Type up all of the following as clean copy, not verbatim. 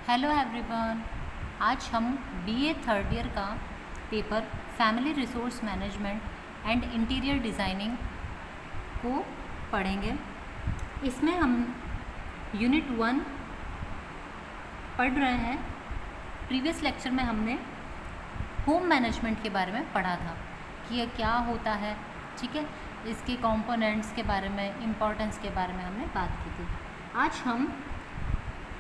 Hello everyone. आज हम BA third year का paper family resource management and interior designing को पढ़ेंगे। इसमें हम यूनिट 1 पढ़ रहे हैं। प्रीवियस लेक्चर में हमने होम मैनेजमेंट के बारे में पढ़ा था कि यह क्या होता है, ठीक है। इसके कंपोनेंट्स के बारे में, इम्पोर्टेंस के बारे में हमने बात की थी। आज हम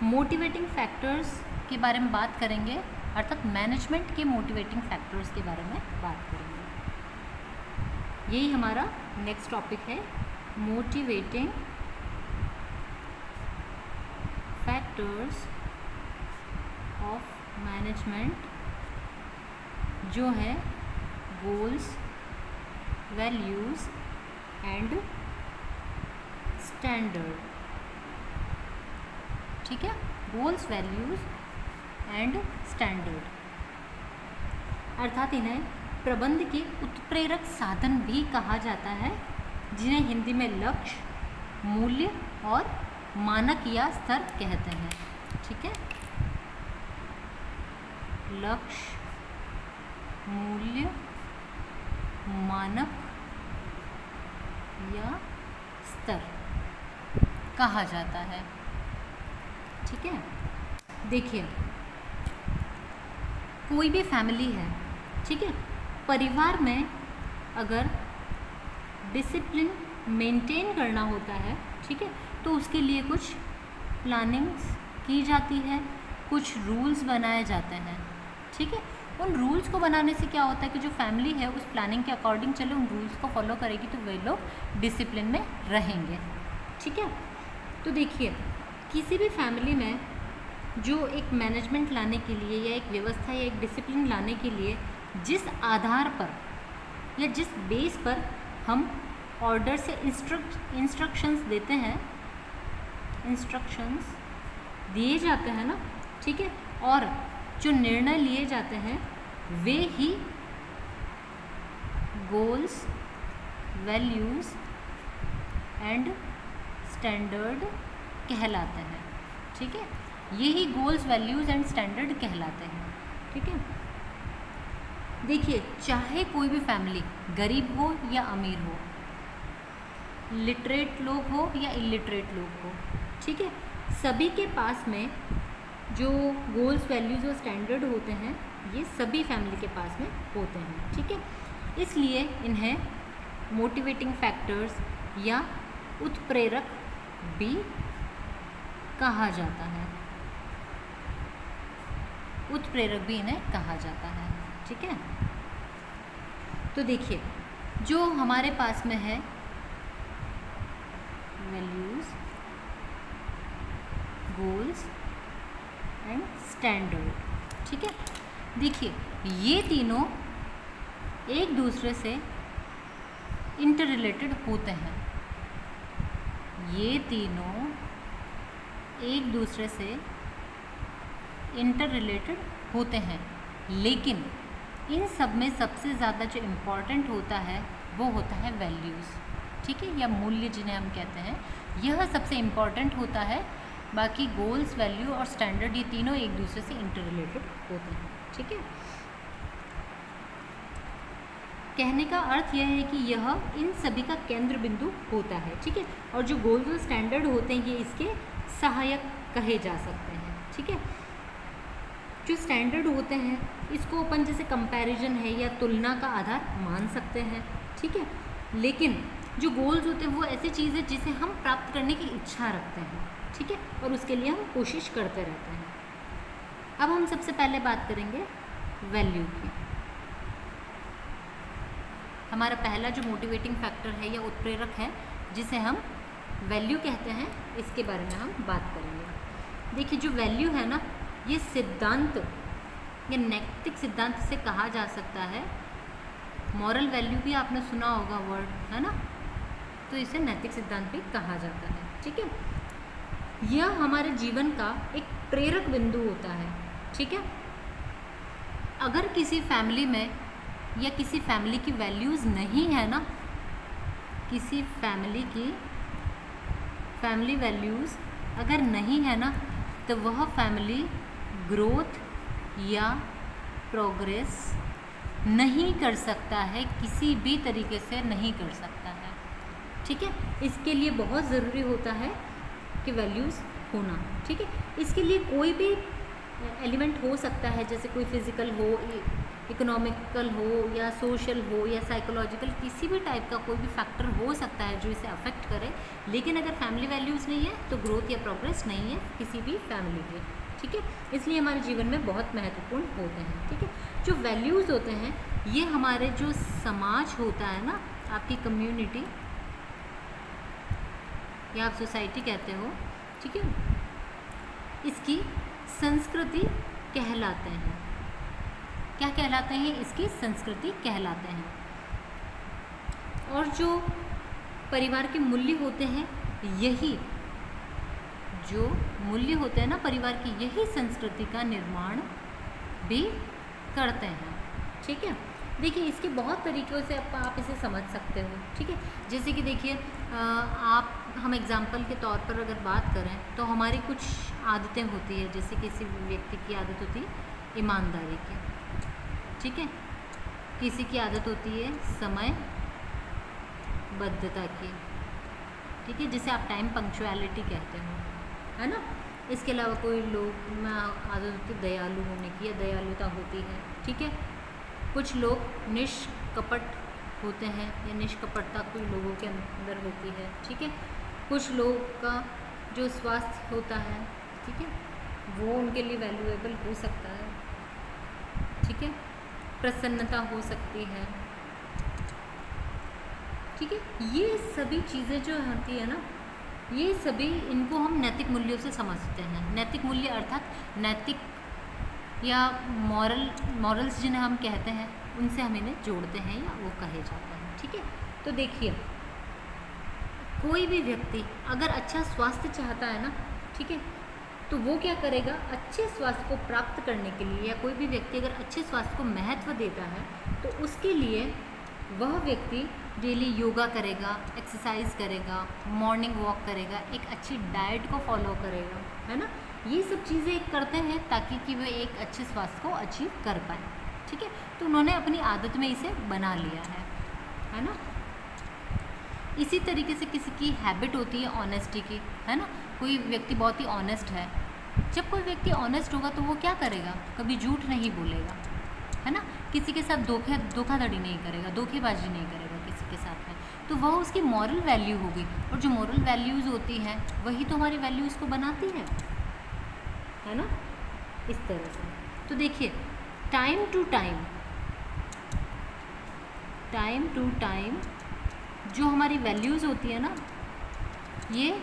मोटिवेटिंग फैक्टर्स के बारे में बात करेंगे, अर्थात मैनेजमेंट के मोटिवेटिंग फैक्टर्स के बारे में बात करेंगे। यही हमारा नेक्स्ट टॉपिक है, मोटिवेटिंग फैक्टर्स ऑफ मैनेजमेंट, जो है गोल्स, वैल्यूज़ एंड स्टैंडर्ड। ठीक है, गोल्स, वैल्यूज़ एंड स्टैंडर्ड, अर्थात इन्हें प्रबंध के उत्प्रेरक साधन भी कहा जाता है, जिन्हें हिंदी में लक्ष्य, मूल्य और मानक या स्तर कहते हैं। ठीक है, लक्ष्य, मूल्य, मानक या स्तर कहा जाता है। ठीक है, देखिए कोई भी फैमिली है, ठीक है, परिवार में अगर डिसिप्लिन मेंटेन करना होता है, ठीक है, तो उसके लिए कुछ प्लानिंग्स की जाती है, कुछ रूल्स बनाए जाते हैं। ठीक है, उन रूल्स को बनाने से क्या होता है कि जो फैमिली है उस प्लानिंग के अकॉर्डिंग चले, उन रूल्स को फॉलो करेगी तो वे लोग डिसिप्लिन में रहेंगे। ठीक है, तो देखिए किसी भी फैमिली में जो एक मैनेजमेंट लाने के लिए या एक व्यवस्था या एक डिसिप्लिन लाने के लिए जिस आधार पर या जिस बेस पर हम ऑर्डर से इंस्ट्रक्शंस देते हैं, इंस्ट्रक्शंस दिए जाते हैं ना, ठीक है, और जो निर्णय लिए जाते हैं वे ही गोल्स, वैल्यूज़ एंड स्टैंडर्ड कहलाते हैं। ठीक है, यही गोल्स, वैल्यूज़ एंड स्टैंडर्ड कहलाते हैं। ठीक है, देखिए चाहे कोई भी फैमिली गरीब हो या अमीर हो, लिटरेट लोग हो या इलिटरेट लोग हो, ठीक है, सभी के पास में जो गोल्स, वैल्यूज़ और स्टैंडर्ड होते हैं ये सभी फैमिली के पास में होते हैं। ठीक है, इसलिए इन्हें मोटिवेटिंग फैक्टर्स या उत्प्रेरक भी कहा जाता है, उत्प्रेरक भी इन्हें कहा जाता है। ठीक है, तो देखिए जो हमारे पास में है वैल्यूज़, गोल्स एंड स्टैंडर्ड, ठीक है, देखिए ये तीनों एक दूसरे से इंटर रिलेटेड होते हैं। ये तीनों एक दूसरे से इंटर रिलेटेड होते हैं, लेकिन इन सब में सबसे ज़्यादा जो इम्पॉर्टेंट होता है वो होता है वैल्यूज़, ठीक है, या मूल्य जिन्हें हम कहते हैं, यह सबसे इम्पॉर्टेंट होता है। बाकी गोल्स, वैल्यू और स्टैंडर्ड ये तीनों एक दूसरे से इंटर रिलेटेड होते हैं। ठीक है, कहने का अर्थ यह है कि यह इन सभी का केंद्र बिंदु होता है। ठीक है, और जो गोल्स और स्टैंडर्ड होते हैं ये इसके सहायक कहे जा सकते हैं। ठीक है, जो स्टैंडर्ड होते हैं इसको अपन जैसे कंपैरिजन है या तुलना का आधार मान सकते हैं। ठीक है, लेकिन जो गोल्स होते हैं वो ऐसी चीज़ है जिसे हम प्राप्त करने की इच्छा रखते हैं। ठीक है, और उसके लिए हम कोशिश करते रहते हैं। अब हम सबसे पहले बात करेंगे वैल्यू की। हमारा पहला जो मोटिवेटिंग फैक्टर है या उत्प्रेरक है जिसे हम वैल्यू कहते हैं, इसके बारे में हम बात करेंगे। देखिए जो वैल्यू है ना, ये सिद्धांत या नैतिक सिद्धांत से कहा जा सकता है। मॉरल वैल्यू भी आपने सुना होगा वर्ड, है ना, तो इसे नैतिक सिद्धांत भी कहा जाता है। ठीक है, यह हमारे जीवन का एक प्रेरक बिंदु होता है। ठीक है, अगर किसी फैमिली में या किसी फैमिली की वैल्यूज़ नहीं है ना, किसी फैमिली की फैमिली वैल्यूज़ अगर नहीं है ना, तो वह फैमिली ग्रोथ या प्रोग्रेस नहीं कर सकता है, किसी भी तरीके से नहीं कर सकता है। ठीक है, इसके लिए बहुत ज़रूरी होता है कि वैल्यूज़ होना। ठीक है, इसके लिए कोई भी एलिमेंट हो सकता है, जैसे कोई फिज़िकल हो, इकोनॉमिकल हो, या सोशल हो, या साइकोलॉजिकल, किसी भी टाइप का कोई भी फैक्टर हो सकता है जो इसे अफेक्ट करे। लेकिन अगर फैमिली वैल्यूज़ नहीं है तो ग्रोथ या प्रोग्रेस नहीं है किसी भी फैमिली के। ठीक है, इसलिए हमारे जीवन में बहुत महत्वपूर्ण होते हैं। ठीक है, जो वैल्यूज़ होते हैं ये हमारे जो समाज होता है ना, आपकी कम्युनिटी या आप सोसाइटी कहते हो, ठीक है, इसकी संस्कृति कहलाते हैं। क्या कहलाते हैं? इसकी संस्कृति कहलाते हैं। और जो परिवार के मूल्य होते हैं, यही जो मूल्य होते हैं ना परिवार की, यही संस्कृति का निर्माण भी करते हैं। ठीक है, देखिए इसके बहुत तरीक़ों से आप इसे समझ सकते हो। ठीक है, जैसे कि देखिए हम एग्जाम्पल के तौर पर अगर बात करें तो हमारी कुछ आदतें होती है, जैसे किसी व्यक्ति की आदत होती है ईमानदारी की। ठीक है, किसी की आदत होती है समयबद्धता की। ठीक है, जिसे आप टाइम पंक्चुअलिटी कहते हो, है ना। इसके अलावा कोई लोग में आदत होती है दयालु होने की, या दयालुता होती है। ठीक है, कुछ लोग निष्कपट होते हैं, या निष्कपटता कोई लोगों के अंदर होती है। ठीक है, कुछ लोग का जो स्वास्थ्य होता है, ठीक है, वो उनके लिए वैल्यूएबल हो सकता है। ठीक है, प्रसन्नता हो सकती है। ठीक है, ये सभी चीज़ें जो होती है ना, ये सभी इनको हम नैतिक मूल्यों से समझते हैं। नैतिक मूल्य अर्थात नैतिक या मॉरल्स जिन्हें हम कहते हैं, उनसे हम इन्हें जोड़ते हैं या वो कहे जाते हैं। ठीक है, तो देखिए कोई भी व्यक्ति अगर अच्छा स्वास्थ्य चाहता है ना, ठीक है, तो वो क्या करेगा, अच्छे स्वास्थ्य को प्राप्त करने के लिए, या कोई भी व्यक्ति अगर अच्छे स्वास्थ्य को महत्व देता है तो उसके लिए वह व्यक्ति डेली योगा करेगा, एक्सरसाइज करेगा, मॉर्निंग वॉक करेगा, एक अच्छी डाइट को फॉलो करेगा, है ना। ये सब चीज़ें करते हैं ताकि कि वे एक अच्छे स्वास्थ्य को अचीव कर पाए। ठीक है, तो उन्होंने अपनी आदत में इसे बना लिया है ना। इसी तरीके से किसी की हैबिट होती है ऑनेस्टी की, है ना। कोई व्यक्ति बहुत ही ऑनेस्ट है, जब कोई व्यक्ति ऑनेस्ट होगा तो वो क्या करेगा, कभी झूठ नहीं बोलेगा, है ना। किसी के साथ धोखाधड़ी नहीं करेगा, धोखेबाजी नहीं करेगा किसी के साथ में, तो वह उसकी मॉरल वैल्यू होगी। और जो मॉरल वैल्यूज़ होती हैं वही तो हमारी वैल्यूज़ को बनाती है ना, इस तरह से। तो देखिए टाइम टू टाइम जो हमारी वैल्यूज़ होती है ना, ये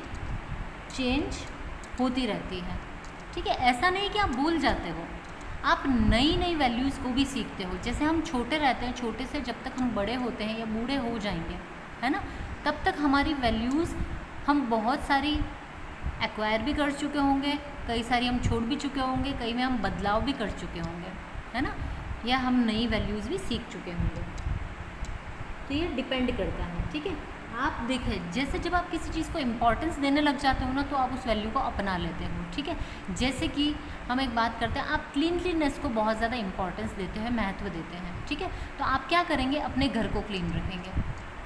चेंज होती रहती है। ठीक है, ऐसा नहीं कि आप भूल जाते हो, आप नई नई वैल्यूज़ को भी सीखते हो। जैसे हम छोटे रहते हैं, छोटे से जब तक हम बड़े होते हैं या बूढ़े हो जाएंगे, है ना, तब तक हमारी वैल्यूज़ हम बहुत सारी एक्वायर भी कर चुके होंगे, कई सारी हम छोड़ भी चुके होंगे, कई में हम बदलाव भी कर चुके होंगे, है ना, या हम नई वैल्यूज़ भी सीख चुके होंगे। तो ये डिपेंड करता है। ठीक है, आप देखें जैसे जब आप किसी चीज़ को इम्पोर्टेंस देने लग जाते हो ना, तो आप उस वैल्यू को अपना लेते हो। ठीक है, जैसे कि हम एक बात करते हैं, आप क्लीनलीनेस को बहुत ज़्यादा इम्पोर्टेंस देते हैं, महत्व देते हैं। ठीक है, तो आप क्या करेंगे, अपने घर को क्लीन रखेंगे।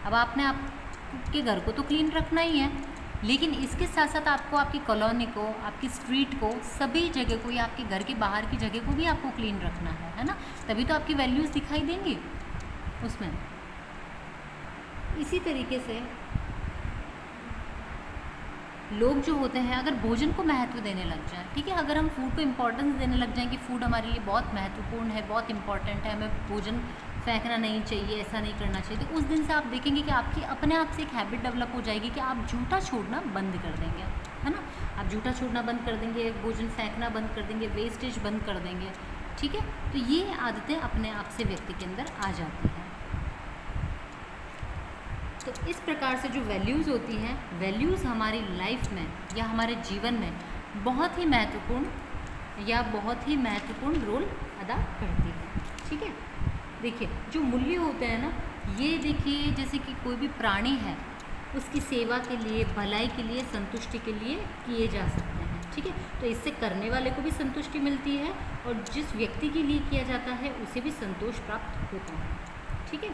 अब आपने आपके घर को तो क्लीन रखना ही है, लेकिन इसके साथ साथ आपको आपकी कॉलोनी को, आपकी स्ट्रीट को, सभी जगह को, या आपके घर के बाहर की जगह को भी आपको क्लीन रखना है ना। तभी तो आपकी वैल्यूज़ दिखाई देंगी उसमें। इसी तरीके से लोग जो होते हैं, अगर भोजन को महत्व देने लग जाए, ठीक है, अगर हम फूड को इम्पोर्टेंस देने लग जाएं कि फ़ूड हमारे लिए बहुत महत्वपूर्ण है, बहुत इंपॉर्टेंट है, हमें भोजन फेंकना नहीं चाहिए, ऐसा नहीं करना चाहिए, तो उस दिन से आप देखेंगे कि आपकी अपने आप से एक हैबिट डेवलप हो जाएगी कि आप झूठा छोड़ना बंद कर देंगे, है ना। आप झूठा छोड़ना बंद कर देंगे, भोजन फेंकना बंद कर देंगे, वेस्टेज बंद कर देंगे। ठीक है, तो ये आदतें अपने आप से व्यक्ति के अंदर आ जाती हैं। तो इस प्रकार से जो वैल्यूज़ होती हैं, वैल्यूज़ हमारी लाइफ में या हमारे जीवन में बहुत ही महत्वपूर्ण रोल अदा करती है। ठीक है, देखिए जो मूल्य होते हैं ना, ये देखिए जैसे कि कोई भी प्राणी है, उसकी सेवा के लिए, भलाई के लिए, संतुष्टि के लिए किए जा सकते हैं। ठीक है। तो इससे करने वाले को भी संतुष्टि मिलती है और जिस व्यक्ति के लिए किया जाता है उसे भी संतोष प्राप्त होता है, ठीक है।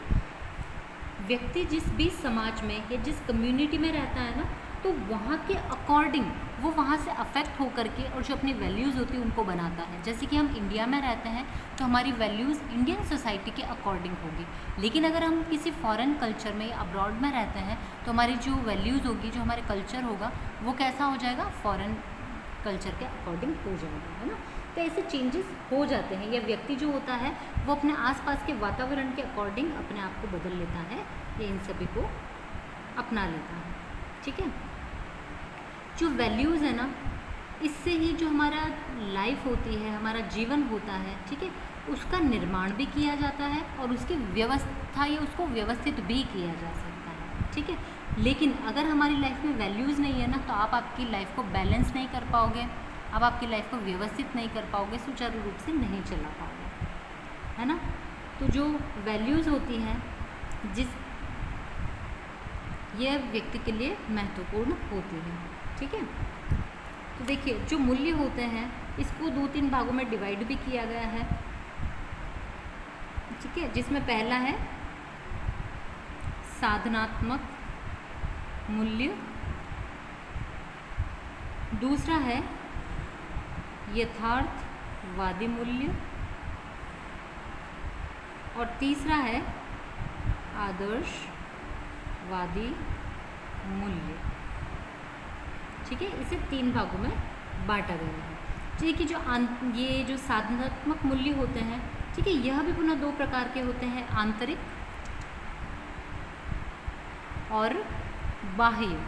व्यक्ति जिस भी समाज में या जिस कम्युनिटी में रहता है ना, तो वहाँ के अकॉर्डिंग वो वहाँ से अफेक्ट होकर के और जो अपनी वैल्यूज़ होती है उनको बनाता है। जैसे कि हम इंडिया में रहते हैं तो हमारी वैल्यूज़ इंडियन सोसाइटी के अकॉर्डिंग होगी, लेकिन अगर हम किसी फॉरेन कल्चर में या अब्रॉड में रहते हैं तो हमारी जो वैल्यूज़ होगी, जो हमारे कल्चर होगा, वो कैसा हो जाएगा, फॉरेन कल्चर के अकॉर्डिंग हो जाएगा, है ना। तो ऐसे चेंजेस हो जाते हैं, या व्यक्ति जो होता है वो अपने आसपास के वातावरण के अकॉर्डिंग अपने आप को बदल लेता है या इन सभी को अपना लेता है, ठीक है। जो वैल्यूज़ है ना, इससे ही जो हमारा लाइफ होती है, हमारा जीवन होता है, ठीक है, उसका निर्माण भी किया जाता है और उसकी व्यवस्था या उसको व्यवस्थित भी किया जा सकता है, ठीक है। लेकिन अगर हमारी लाइफ में वैल्यूज़ नहीं है ना, तो आप आपकी लाइफ को बैलेंस नहीं कर पाओगे, आप आपकी लाइफ को व्यवस्थित नहीं कर पाओगे, सुचारू रूप से नहीं चला पाओगे, है ना। तो जो वैल्यूज़ होती हैं, यह व्यक्ति के लिए महत्वपूर्ण होती है, ठीक है। तो देखिए, जो मूल्य होते हैं इसको 2-3 भागों में डिवाइड भी किया गया है, ठीक है, जिसमें पहला है साधनात्मक मूल्य, दूसरा है यथार्थवादी मूल्य और तीसरा है आदर्शवादी मूल्य, ठीक है। इसे 3 भागों में बांटा गया है, ठीक है। ये जो साधनात्मक मूल्य होते हैं, ठीक है, यह भी पुनः 2 प्रकार के होते हैं, आंतरिक और बाह्य,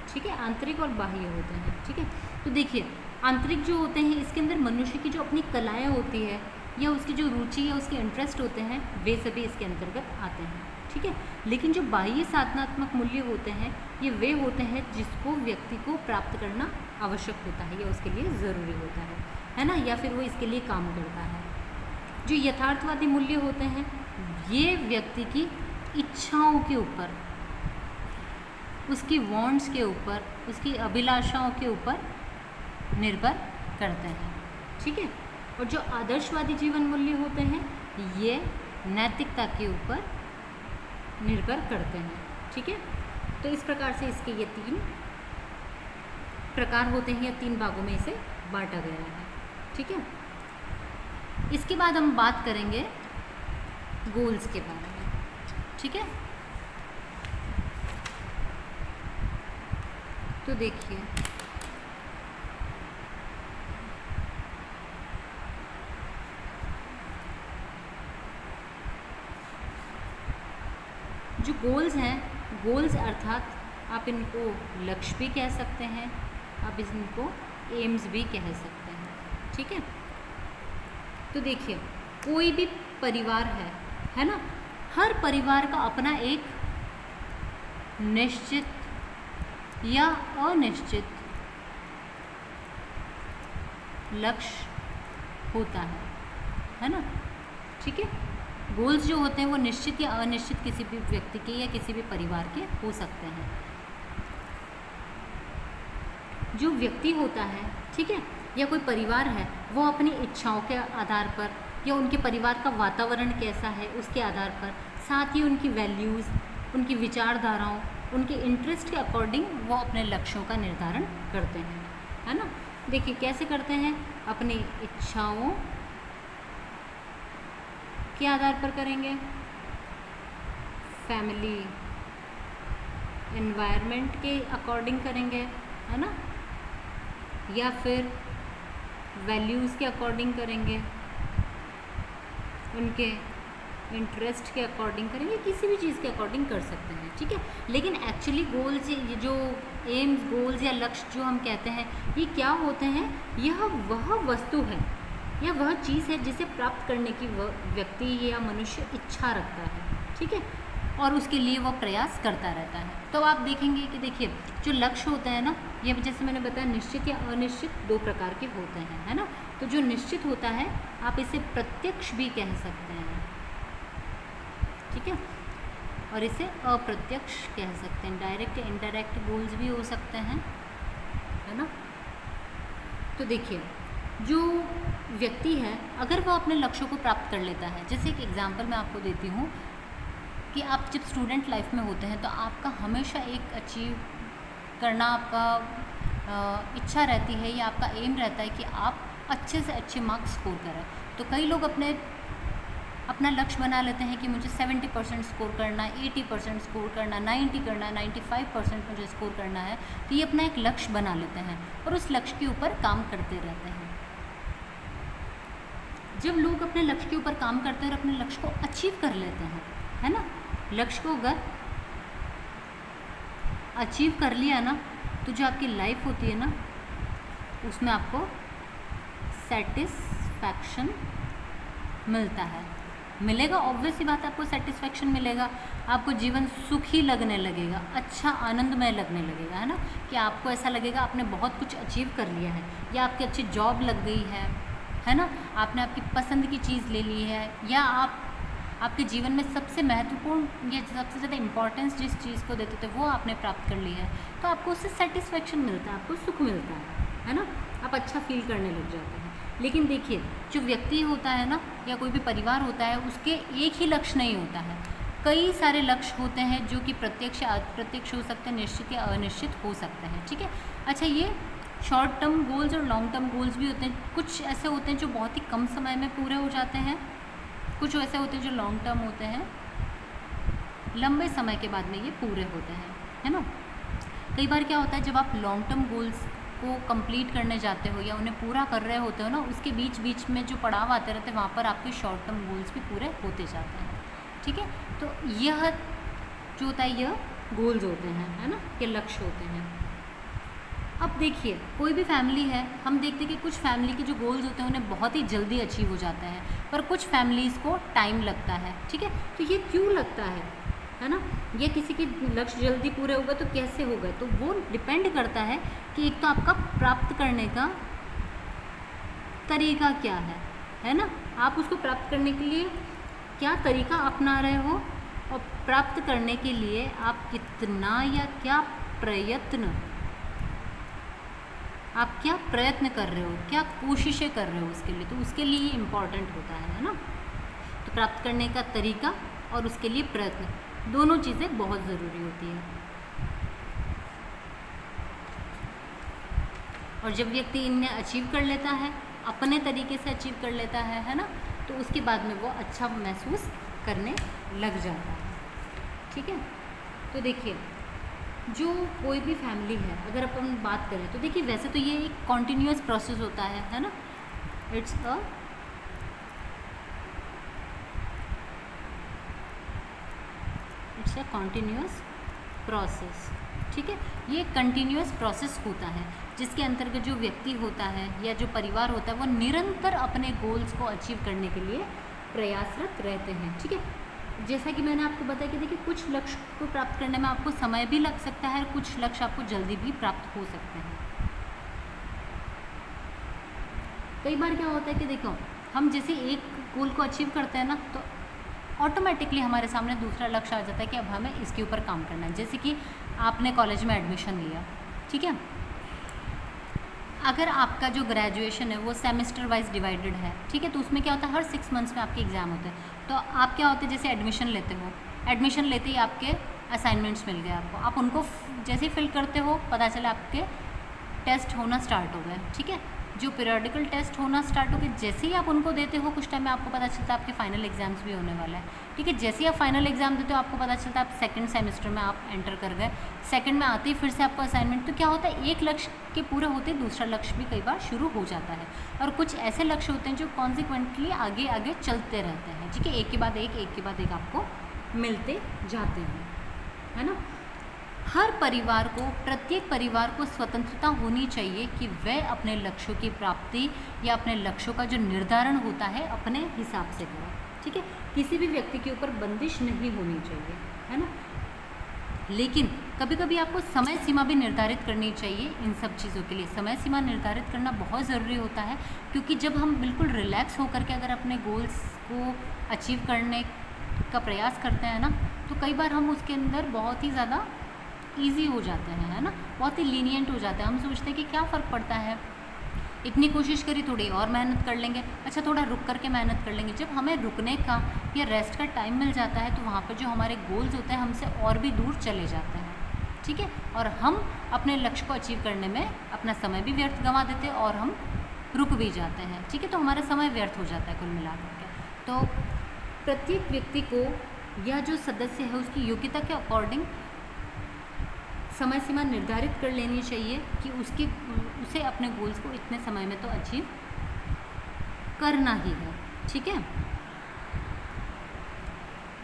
ठीक है। आंतरिक और बाह्य होते हैं, ठीक है। तो देखिए, आंतरिक जो होते हैं इसके अंदर मनुष्य की जो अपनी कलाएं होती है या उसकी जो रुचि या उसके इंटरेस्ट होते हैं, वे सभी इसके अंतर्गत आते हैं, ठीक है। लेकिन जो बाह्य साधनात्मक मूल्य होते हैं, ये वे होते हैं जिसको व्यक्ति को प्राप्त करना आवश्यक होता है या उसके लिए ज़रूरी होता है ना, या फिर वो इसके लिए काम करता है। जो यथार्थवादी मूल्य होते हैं, ये व्यक्ति की इच्छाओं के ऊपर, उसकी वांट्स के ऊपर, उसकी अभिलाषाओं के ऊपर निर्भर करते हैं, ठीक है। और जो आदर्शवादी जीवन मूल्य होते हैं, ये नैतिकता के ऊपर निर्भर करते हैं, ठीक है। तो इस प्रकार से इसके ये 3 प्रकार होते हैं या 3 भागों में इसे बांटा गया है, ठीक है। इसके बाद हम बात करेंगे गोल्स के बारे में, ठीक है। तो देखिए, जो गोल्स हैं, गोल्स अर्थात आप इनको लक्ष्य भी कह सकते हैं, आप इनको एम्स भी कह सकते हैं, ठीक है। तो देखिए, कोई भी परिवार है ना, हर परिवार का अपना एक निश्चित या अनिश्चित लक्ष्य होता है ना, ठीक है। गोल्स जो होते हैं वो निश्चित या अनिश्चित किसी भी व्यक्ति के या किसी भी परिवार के हो सकते हैं। जो व्यक्ति होता है, ठीक है, या कोई परिवार है, वो अपनी इच्छाओं के आधार पर या उनके परिवार का वातावरण कैसा है उसके आधार पर, साथ ही उनकी वैल्यूज़, उनकी विचारधाराओं, उनके इंटरेस्ट के अकॉर्डिंग वो अपने लक्ष्यों का निर्धारण करते हैं, है ना। देखिए कैसे करते हैं, अपनी इच्छाओं के आधार पर करेंगे, फैमिली एनवायरनमेंट के अकॉर्डिंग करेंगे, है ना, या फिर वैल्यूज़ के अकॉर्डिंग करेंगे, उनके इंटरेस्ट के अकॉर्डिंग करेंगे, किसी भी चीज़ के अकॉर्डिंग कर सकते हैं, ठीक है। लेकिन एक्चुअली गोल्स, ये जो एम्स, गोल्स या लक्ष्य जो हम कहते हैं, ये क्या होते हैं, यह वह वस्तु है या वह चीज़ है जिसे प्राप्त करने की व्यक्ति या मनुष्य इच्छा रखता है, ठीक है, और उसके लिए वह प्रयास करता रहता है। तो आप देखेंगे कि देखिए जो लक्ष्य होता है ना, ये जैसे मैंने बताया निश्चित या अनिश्चित 2 प्रकार के होते हैं, है ना। तो जो निश्चित होता है आप इसे प्रत्यक्ष भी कह सकते हैं, ठीक है, और इसे अप्रत्यक्ष कह सकते हैं, डायरेक्ट इनडायरेक्ट गोल्स भी हो सकते हैं, है है ना। तो देखिए, जो व्यक्ति है अगर वो अपने लक्ष्यों को प्राप्त कर लेता है, जैसे एक एग्जांपल मैं आपको देती हूँ कि आप जब स्टूडेंट लाइफ में होते हैं तो आपका हमेशा एक अचीव करना आपका इच्छा रहती है या आपका एम रहता है कि आप अच्छे से अच्छे मार्क्स स्कोर करें। तो कई लोग अपना लक्ष्य बना लेते हैं कि मुझे 70% स्कोर करना है, 80% स्कोर करना, 90 करना है, 95% मुझे स्कोर करना है। तो ये अपना एक लक्ष्य बना लेते हैं और उस लक्ष्य के ऊपर काम करते रहते हैं। जब लोग अपने लक्ष्य के ऊपर काम करते हैं और अपने लक्ष्य को अचीव कर लेते हैं, है ना, लक्ष्य को अगर अचीव कर लिया ना, तो जो आपकी लाइफ होती है ना उसमें आपको सेटिस्फैक्शन मिलता है, मिलेगा। ऑब्वियस ही बात है, आपको सेटिस्फैक्शन मिलेगा, आपको जीवन सुखी लगने लगेगा, अच्छा आनंदमय लगने लगेगा, है ना, कि आपको ऐसा लगेगा आपने बहुत कुछ अचीव कर लिया है, या आपकी अच्छी जॉब लग गई है ना, आपने आपकी पसंद की चीज़ ले ली है, या आपके जीवन में सबसे महत्वपूर्ण या सबसे ज़्यादा इम्पोर्टेंस जिस चीज़ को देते थे वो आपने प्राप्त कर ली है, तो आपको उससे सेटिस्फैक्शन मिलता है, आपको सुख मिलता है ना, आप अच्छा फील करने लग जाते हैं। लेकिन देखिए, जो व्यक्ति होता है ना या कोई भी परिवार होता है, उसके एक ही लक्ष्य नहीं होता है, कई सारे लक्ष्य होते हैं जो कि प्रत्यक्ष या अप्रत्यक्ष हो सकते हैं, निश्चित या अनिश्चित हो सकते हैं, ठीक है। अच्छा, ये शॉर्ट टर्म गोल्स और लॉन्ग टर्म गोल्स भी होते हैं। कुछ ऐसे होते हैं जो बहुत ही कम समय में पूरे हो जाते हैं, कुछ ऐसे होते हैं जो लॉन्ग टर्म होते हैं, लंबे समय के बाद में ये पूरे होते हैं, है ना। कई बार क्या होता है, जब आप लॉन्ग टर्म गोल्स को कंप्लीट करने जाते हो या उन्हें पूरा कर रहे होते हो ना, उसके बीच बीच में जो पड़ाव आते रहते हैं वहाँ पर आपके शॉर्ट टर्म गोल्स भी पूरे होते जाते हैं, ठीक है। तो यह जो होता है यह गोल्स होते हैं, है ना, ये लक्ष्य होते हैं। अब देखिए, कोई भी फैमिली है, हम देखते हैं कि कुछ फैमिली के जो गोल्स होते हैं उन्हें बहुत ही जल्दी अचीव हो जाते हैं, पर कुछ फैमिलीज़ को टाइम लगता है, ठीक है। तो ये क्यों लगता है ना, ये किसी के लक्ष्य जल्दी पूरे होगा तो कैसे होगा, तो वो डिपेंड करता है कि एक तो आपका प्राप्त करने का तरीका क्या है ना, आप उसको प्राप्त करने के लिए क्या तरीका अपना रहे हो, और प्राप्त करने के लिए आप कितना या क्या प्रयत्न कर रहे हो, क्या कोशिशें कर रहे हो उसके लिए, तो उसके लिए इम्पॉर्टेंट होता है ना। तो प्राप्त करने का तरीका और उसके लिए प्रयत्न, दोनों चीज़ें बहुत ज़रूरी होती है। और जब व्यक्ति इन्हें अचीव कर लेता है, अपने तरीके से अचीव कर लेता है ना, तो उसके बाद में वो अच्छा महसूस करने लग जाता है, ठीक है। तो देखिए, जो कोई भी फैमिली है, अगर अपन बात करें तो देखिए, वैसे तो ये एक कॉन्टिन्यूअस प्रोसेस होता है ना, इट्स अ कॉन्टिन्यूअस प्रोसेस, ठीक है। ये कंटिन्यूअस प्रोसेस होता है जिसके अंतर्गत जो व्यक्ति होता है या जो परिवार होता है वो निरंतर अपने गोल्स को अचीव करने के लिए प्रयासरत रहते हैं, ठीक है। जैसा कि मैंने आपको बताया कि देखिए, कुछ लक्ष्य को प्राप्त करने में आपको समय भी लग सकता है, कुछ लक्ष्य आपको जल्दी भी प्राप्त हो सकते हैं। कई बार क्या होता है कि देखो, हम जैसे एक गोल को अचीव करते हैं ना, तो ऑटोमेटिकली हमारे सामने दूसरा लक्ष्य आ जाता है कि अब हमें इसके ऊपर काम करना है। जैसे कि आपने कॉलेज में एडमिशन लिया, ठीक है, अगर आपका जो ग्रेजुएशन है वो सेमेस्टर वाइज डिवाइडेड है, ठीक है, तो उसमें क्या होता है, हर 6 मंथ्स में आपके एग्ज़ाम होते हैं। तो आप क्या होते हैं, जैसे एडमिशन लेते ही आपके असाइनमेंट्स मिल गए आपको, आप उनको जैसे ही फिल करते हो पता चला आपके टेस्ट होना स्टार्ट हो गए, ठीक है। जो पीरियडिकल टेस्ट होना स्टार्ट हो गए, जैसे ही आप उनको देते हो कुछ टाइम में आपको पता चलता है आपके फाइनल एग्जाम्स भी होने वाला है, ठीक है। जैसे ही आप फाइनल एग्जाम देते हो आपको पता चलता है आप सेकंड सेमेस्टर में आप एंटर कर गए, सेकंड में आते ही फिर से आपको असाइनमेंट। तो क्या होता है, एक लक्ष्य के पूरे होते दूसरा लक्ष्य भी कई बार शुरू हो जाता है, और कुछ ऐसे लक्ष्य होते हैं जो कॉन्सिक्वेंटली आगे आगे चलते रहते हैं, ठीक है, एक के बाद एक आपको मिलते जाते हैं, है ना। हर परिवार को, प्रत्येक परिवार को स्वतंत्रता होनी चाहिए कि वह अपने लक्ष्यों की प्राप्ति या अपने लक्ष्यों का जो निर्धारण होता है अपने हिसाब से करे, ठीक है। किसी भी व्यक्ति के ऊपर बंदिश नहीं होनी चाहिए, है ना। लेकिन कभी कभी आपको समय सीमा भी निर्धारित करनी चाहिए इन सब चीज़ों के लिए। समय सीमा निर्धारित करना बहुत ज़रूरी होता है, क्योंकि जब हम बिल्कुल रिलैक्स होकर के अगर अपने गोल्स को अचीव करने का प्रयास करते हैं ना, तो कई बार हम उसके अंदर बहुत ही ज़्यादा ईजी हो जाते हैं, है ना, बहुत ही लीनियंट हो जाता है। हम सोचते हैं कि क्या फ़र्क पड़ता है, इतनी कोशिश करी, थोड़ी और मेहनत कर लेंगे, अच्छा थोड़ा रुक करके मेहनत कर लेंगे। जब हमें रुकने का या रेस्ट का टाइम मिल जाता है तो वहाँ पर जो हमारे गोल्स होते हैं हमसे और भी दूर चले जाते हैं, ठीक है, और हम अपने लक्ष्य को अचीव करने में अपना समय भी व्यर्थ गंवा देते हैं और हम रुक भी जाते हैं, ठीक है, तो हमारा समय व्यर्थ हो जाता है कुल मिलाकर के। तो प्रत्येक व्यक्ति को या जो सदस्य है उसकी योग्यता के अकॉर्डिंग समय सीमा निर्धारित कर लेनी चाहिए कि उसे अपने गोल्स को इतने समय में तो अचीव करना ही है, ठीक है।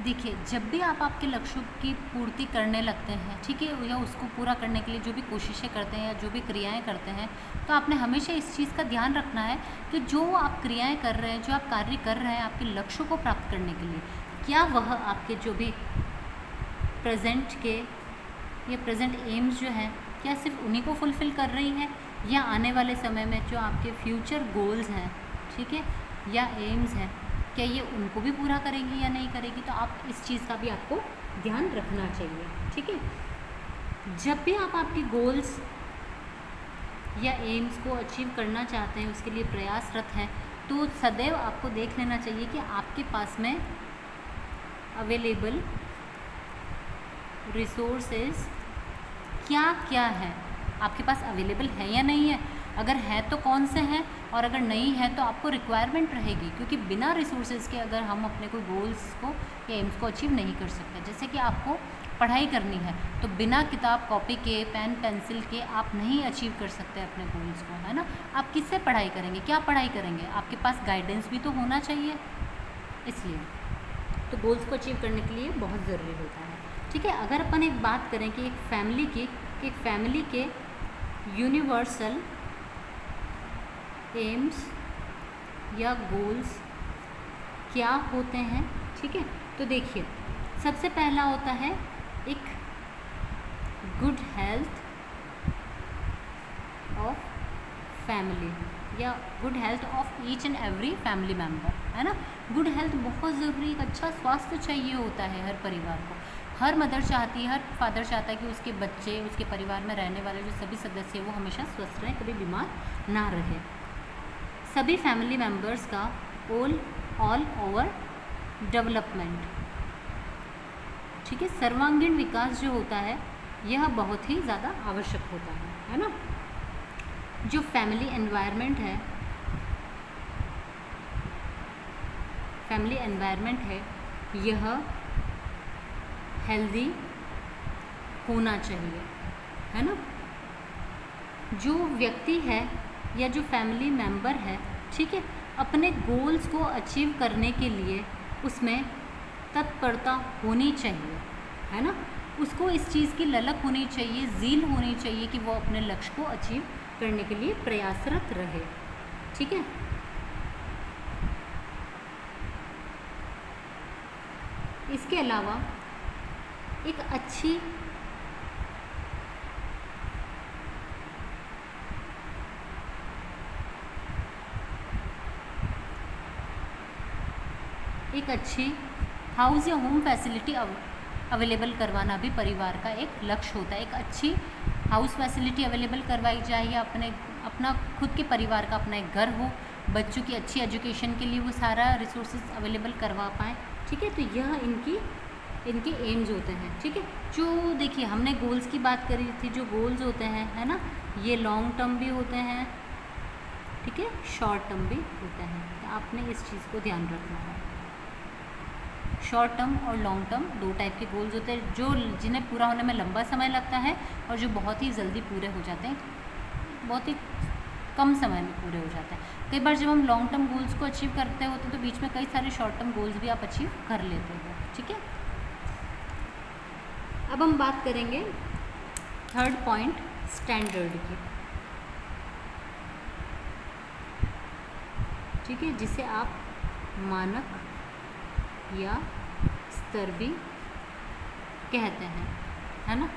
देखिए, जब भी आप आपके लक्ष्यों की पूर्ति करने लगते हैं, ठीक है, या उसको पूरा करने के लिए जो भी कोशिशें करते हैं या जो भी क्रियाएं करते हैं, तो आपने हमेशा इस चीज़ का ध्यान रखना है कि जो आप क्रियाएं कर रहे हैं, जो आप कार्य कर रहे हैं आपके लक्ष्यों को प्राप्त करने के लिए, क्या वह आपके जो भी प्रेजेंट के या प्रेजेंट एम्स जो हैं, क्या सिर्फ उन्हीं को फुलफ़िल कर रही है, या आने वाले समय में जो आपके फ्यूचर गोल्स हैं, ठीक है, या एम्स हैं, क्या ये उनको भी पूरा करेंगी या नहीं करेगी। तो आप इस चीज़ का भी आपको ध्यान रखना चाहिए, ठीक है। जब भी आप आपकी गोल्स या एम्स को अचीव करना चाहते हैं, उसके लिए प्रयासरत हैं, तो सदैव आपको देख लेना चाहिए कि आपके पास में अवेलेबल रिसोर्सेज क्या क्या है, आपके पास अवेलेबल है या नहीं है। अगर है तो कौन से हैं, और अगर नहीं है तो आपको रिक्वायरमेंट रहेगी, क्योंकि बिना रिसोर्सेज के अगर हम अपने कोई गोल्स को या एम्स को अचीव नहीं कर सकते। जैसे कि आपको पढ़ाई करनी है तो बिना किताब कॉपी के, पेन पेंसिल के आप नहीं अचीव कर सकते अपने गोल्स को, है ना। आप किससे पढ़ाई करेंगे, क्या पढ़ाई करेंगे, आपके पास गाइडेंस भी तो होना चाहिए। इसलिए तो गोल्स को अचीव करने के लिए बहुत ज़रूरी होता है, ठीक है। अगर अपन एक बात करें कि एक फैमिली के यूनिवर्सल एम्स या गोल्स क्या होते हैं, ठीक है, तो देखिए, सबसे पहला होता है एक गुड हेल्थ ऑफ फैमिली या good health of each and every family member, है ना। गुड हेल्थ बहुत ज़रूरी, एक अच्छा स्वास्थ्य चाहिए होता है हर परिवार को। हर मदर चाहती है, हर फादर चाहता है कि उसके बच्चे, उसके परिवार में रहने वाले जो सभी सदस्य हैं वो हमेशा स्वस्थ रहें, कभी बीमार ना रहे। सभी फैमिली मेम्बर्स का ऑल ओवर डेवलपमेंट, ठीक है, सर्वांगीण विकास जो होता है यह बहुत ही ज़्यादा आवश्यक होता है ना। जो फैमिली एनवायरनमेंट है यह हेल्दी होना चाहिए, है ना। जो व्यक्ति है या जो फैमिली मेम्बर है, ठीक है, अपने गोल्स को अचीव करने के लिए उसमें तत्परता होनी चाहिए, है ना। उसको इस चीज़ की ललक होनी चाहिए, ज़ील होनी चाहिए कि वो अपने लक्ष्य को अचीव करने के लिए प्रयासरत रहे, ठीक है। इसके अलावा एक अच्छी हाउस या होम फैसिलिटी अवेलेबल करवाना भी परिवार का एक लक्ष्य होता है। एक अच्छी हाउस फैसिलिटी अवेलेबल करवाई जाए या अपना खुद के परिवार का अपना एक घर हो, बच्चों की अच्छी एजुकेशन के लिए वो सारा रिसोर्सेज अवेलेबल करवा पाएँ, ठीक है। तो यह इनके एम्स होते हैं, ठीक है। जो देखिए, हमने गोल्स की बात करी थी, जो गोल्स होते हैं, है ना, ये लॉन्ग टर्म भी होते हैं, ठीक है, शॉर्ट टर्म भी होते हैं। तो आपने इस चीज़ को ध्यान रखना है। शॉर्ट टर्म और लॉन्ग टर्म दो टाइप के गोल्स होते हैं, जो जिन्हें पूरा होने में लंबा समय लगता है और जो बहुत ही जल्दी पूरे हो जाते हैं, बहुत ही कम समय में पूरे हो जाते हैं। कई बार जब हम लॉन्ग टर्म गोल्स को अचीव करते होते हैं तो बीच में कई सारे शॉर्ट टर्म गोल्स भी आप अचीव कर लेते हो, ठीक है। अब हम बात करेंगे थर्ड पॉइंट, स्टैंडर्ड की, ठीक है, जिसे आप मानक या स्तर भी कहते हैं, है ना।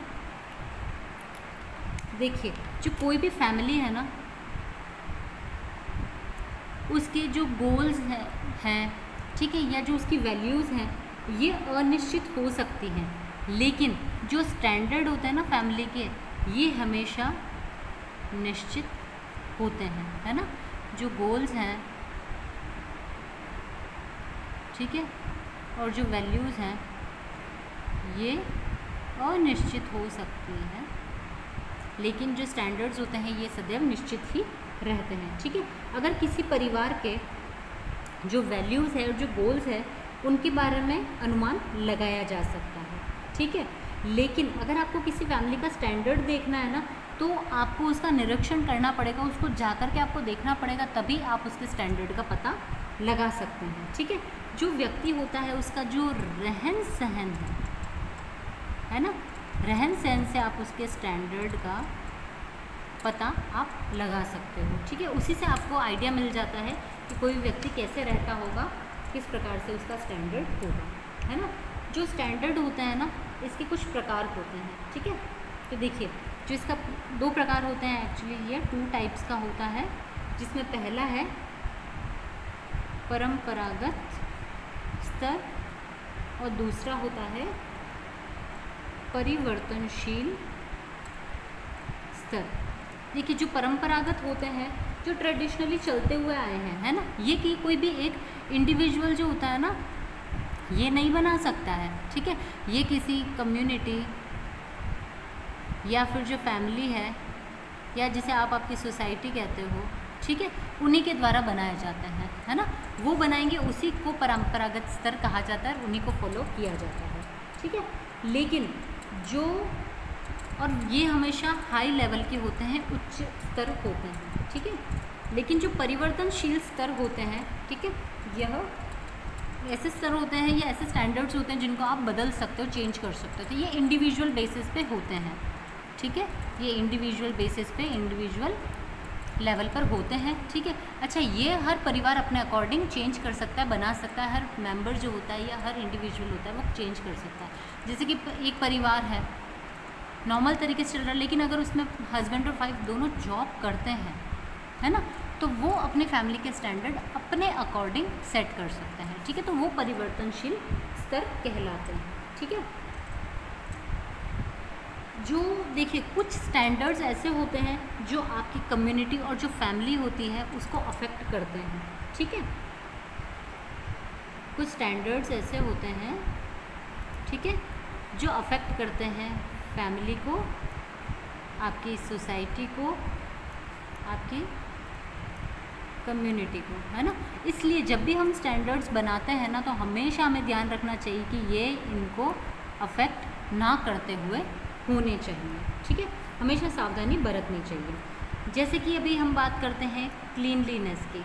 देखिए, जो कोई भी फैमिली है ना, उसके जो गोल्स हैं, ठीक है, या जो उसकी वैल्यूज़ हैं, ये अनिश्चित हो सकती हैं, लेकिन जो स्टैंडर्ड होते हैं ना फैमिली के, ये हमेशा निश्चित होते हैं, है ना। जो गोल्स हैं, ठीक है, और जो वैल्यूज़ हैं ये अनिश्चित हो सकती हैं, लेकिन जो स्टैंडर्ड्स होते हैं ये सदैव निश्चित ही रहते हैं, ठीक है। अगर किसी परिवार के जो वैल्यूज़ है और जो गोल्स है उनके बारे में अनुमान लगाया जा सकता है, ठीक है। लेकिन अगर आपको किसी फैमिली का स्टैंडर्ड देखना है ना, तो आपको उसका निरीक्षण करना पड़ेगा, उसको जाकर के आपको देखना पड़ेगा, तभी आप उसके स्टैंडर्ड का पता लगा सकते हैं, ठीक है। जो व्यक्ति होता है उसका जो रहन सहन है ना, रहन सहन से आप उसके स्टैंडर्ड का पता आप लगा सकते हो, ठीक है। उसी से आपको आइडिया मिल जाता है कि कोई व्यक्ति कैसे रहता होगा, किस प्रकार से उसका स्टैंडर्ड होगा, है ना। जो स्टैंडर्ड होते हैं ना, इसके कुछ प्रकार होते हैं, ठीक है। तो देखिए, जो इसका 2 प्रकार होते हैं, एक्चुअली ये 2 टाइप्स का होता है, जिसमें पहला है परंपरागत स्तर और दूसरा होता है परिवर्तनशील स्तर। देखिए, जो परंपरागत होते हैं, जो ट्रेडिशनली चलते हुए आए हैं, है ना, ये कि कोई भी एक इंडिविजुअल जो होता है ना, ये नहीं बना सकता है, ठीक है। ये किसी कम्युनिटी या फिर जो फैमिली है जिसे आप आपकी सोसाइटी कहते हो, ठीक है, उन्हीं के द्वारा बनाए जाते हैं, है ना। वो बनाएंगे, उसी को परंपरागत स्तर कहा जाता है, उन्हीं को फॉलो किया जाता है, ठीक है। लेकिन जो और ये हमेशा हाई लेवल के होते हैं, उच्च स्तर होते हैं, ठीक है। लेकिन जो परिवर्तनशील स्तर होते हैं, ठीक है, यह ऐसे स्तर होते हैं या ऐसे स्टैंडर्ड्स होते हैं जिनको आप बदल सकते हो, चेंज कर सकते हो। तो ये इंडिविजुअल बेसिस पे होते हैं, ठीक है। ये इंडिविजुअल बेसिस पे, इंडिविजुअल लेवल पर होते हैं, ठीक है। अच्छा, ये हर परिवार अपने अकॉर्डिंग चेंज कर सकता है, बना सकता है। हर मेंबर जो होता है या हर इंडिविजुअल होता है वो चेंज कर सकता है। जैसे कि एक परिवार है, नॉर्मल तरीके से चल रहा है, लेकिन अगर उसमें हस्बैंड और वाइफ दोनों जॉब करते हैं, है ना, तो वो अपनी फैमिली के स्टैंडर्ड अपने अकॉर्डिंग सेट कर सकते हैं, ठीक है। तो वो परिवर्तनशील स्तर कहलाते हैं, ठीक है। जो देखिए, कुछ स्टैंडर्ड्स ऐसे होते हैं जो आपकी कम्युनिटी और जो फैमिली होती है उसको अफेक्ट करते हैं, ठीक है। कुछ स्टैंडर्ड्स ऐसे होते हैं, ठीक है, जो अफेक्ट करते हैं फैमिली को, आपकी सोसाइटी को, आपकी कम्युनिटी को, है ना। इसलिए जब भी हम स्टैंडर्ड्स बनाते हैं ना, तो हमेशा हमें ध्यान रखना चाहिए कि ये इनको अफेक्ट ना करते हुए होने चाहिए, ठीक है। हमेशा सावधानी बरतनी चाहिए। जैसे कि अभी हम बात करते हैं क्लीनलीनेस की,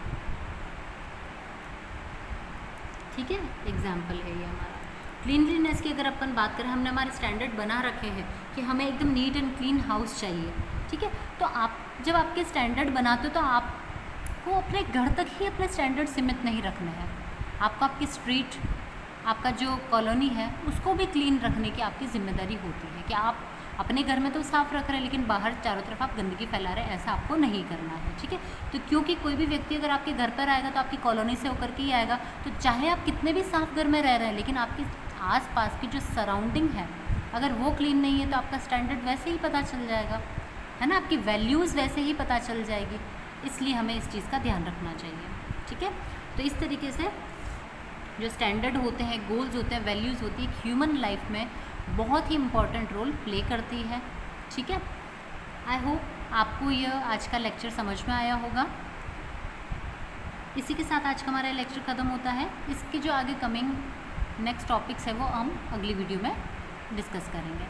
ठीक है, एग्जाम्पल है ये हमारा। क्लीनलीनेस की अगर अपन बात करें, हमने हमारे स्टैंडर्ड बना रखे हैं कि हमें एकदम नीट एंड क्लीन हाउस चाहिए, ठीक है। तो आप जब आपके स्टैंडर्ड बनाते हो तो आपको अपने घर तक ही अपने स्टैंडर्ड सीमित नहीं रखने हैं। आपको आपकी स्ट्रीट, आपका जो कॉलोनी है, उसको भी क्लीन रखने की आपकी जिम्मेदारी होती है कि आप अपने घर में तो साफ़ रख रहे हैं, लेकिन बाहर चारों तरफ आप गंदगी फैला रहे हैं, ऐसा आपको नहीं करना है, ठीक है। तो क्योंकि कोई भी व्यक्ति अगर आपके घर पर आएगा तो आपकी कॉलोनी से होकर के ही आएगा, तो चाहे आप कितने भी साफ़ घर में रह रहे हैं, लेकिन आपकी आसपास की जो सराउंडिंग है, अगर वो क्लीन नहीं है तो आपका स्टैंडर्ड वैसे ही पता चल जाएगा, है ना, आपकी वैल्यूज़ वैसे ही पता चल जाएगी। इसलिए हमें इस चीज़ का ध्यान रखना चाहिए, ठीक है। तो इस तरीके से जो स्टैंडर्ड होते हैं, गोल्स होते हैं, वैल्यूज़ होती है, ह्यूमन लाइफ में बहुत ही इम्पॉर्टेंट रोल प्ले करती है, ठीक है। आई होप आपको यह आज का लेक्चर समझ में आया होगा। इसी के साथ आज का हमारा लेक्चर ख़त्म होता है। इसके जो आगे कमिंग नेक्स्ट टॉपिक्स है वो हम अगली वीडियो में डिस्कस करेंगे।